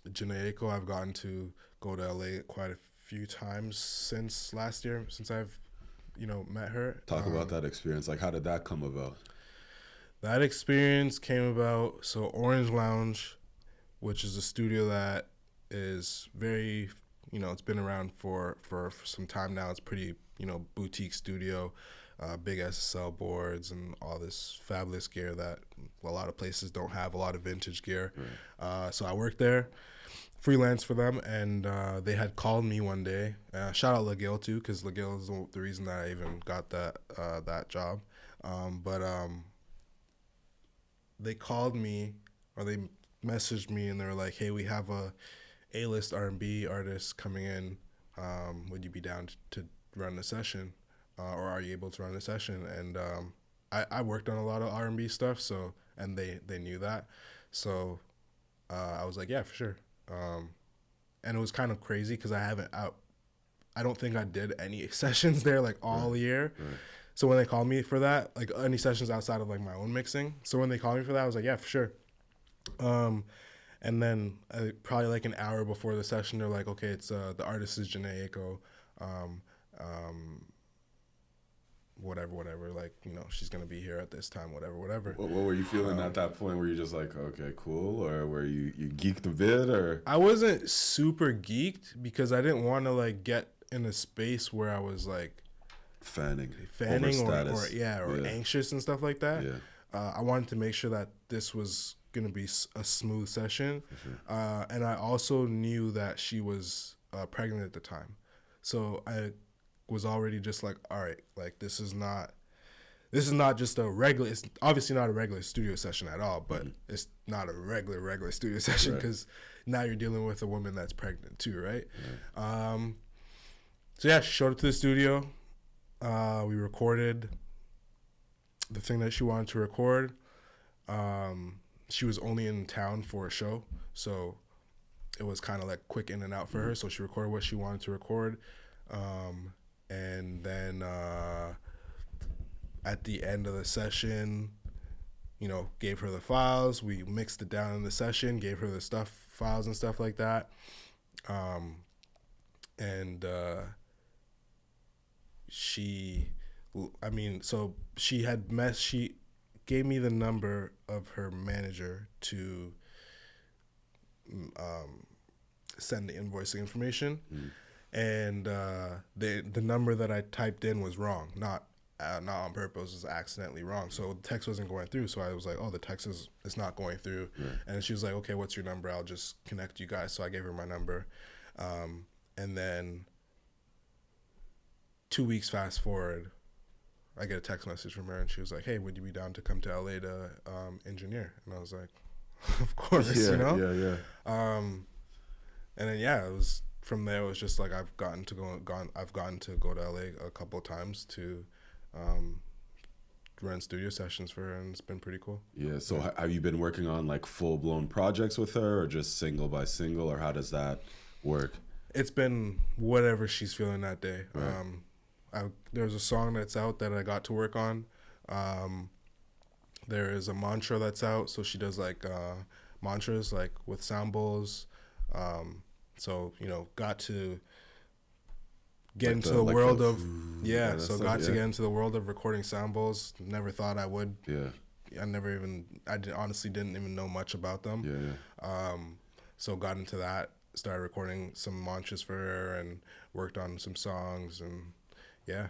Jhené Aiko, I've gotten to go to LA quite a few times since last year, since I've, met her. Talk about that experience. Like, how did that come about? That experience came about, so Orange Lounge, which is a studio that is very, it's been around for some time now. It's pretty, boutique studio, big SSL boards and all this fabulous gear that a lot of places don't have, a lot of vintage gear. Right. So I worked there, freelance for them, and they had called me one day. Shout out LaGale too, because LaGale is the reason that I even got that job. They called me, or they messaged me, and they were like, "Hey, we have a A-list R&B artist coming in. Would you be down to run the session, or are you able to run the session?" And I worked on a lot of R&B stuff, so, and they knew that, so I was like, "Yeah, for sure." And it was kind of crazy because I don't think I did any sessions there like all year. Right. So when they called me for that, like any sessions outside of like my own mixing. So when they called me for that, I was like, yeah, for sure. And then probably like an hour before the session, they're like, okay, it's the artist is Jhené Aiko. Whatever, like, she's going to be here at this time, whatever. What were you feeling at that point? Were you just like, okay, cool? Or were you geeked a bit? Or I wasn't super geeked because I didn't want to like get in a space where I was like, fanning or anxious and stuff like that. Yeah. I wanted to make sure that this was going to be a smooth session. Sure. And I also knew that she was pregnant at the time. So I was already just like, all right, like this is not just a regular, it's obviously not a regular studio session at all, but it's not a regular studio session because now you're dealing with a woman that's pregnant too, right? So yeah, she showed up to the studio. We recorded the thing that she wanted to record. She was only in town for a show, so it was kind of like quick in and out for her. So she recorded what she wanted to record. And then at the end of the session, gave her the files. We mixed it down in the session, gave her the files and stuff like that. She gave me the number of her manager to send the invoicing information, and the number that I typed in was wrong, not on purpose, it was accidentally wrong. So the text wasn't going through. So I was like, oh, the text is not going through. Yeah. And she was like, okay, what's your number? I'll just connect you guys. So I gave her my number, and then 2 weeks fast forward, I get a text message from her, and she was like, hey, would you be down to come to LA to engineer? And I was like, of course, Yeah. And then it was from there. It was just like I've gotten to go to LA a couple of times to run studio sessions for her, and it's been pretty cool. Yeah. So have you been working on like full blown projects with her, or just single by single, or how does that work? It's been whatever she's feeling that day. Right. There's a song that's out that I got to work on. There is a mantra that's out, so she does like mantras like with sound bowls. So got to get into the world of to get into the world of recording sound bowls. Never thought I would. Yeah. Honestly didn't even know much about them. Yeah. So got into that, started recording some mantras for her, and worked on some songs, and yeah,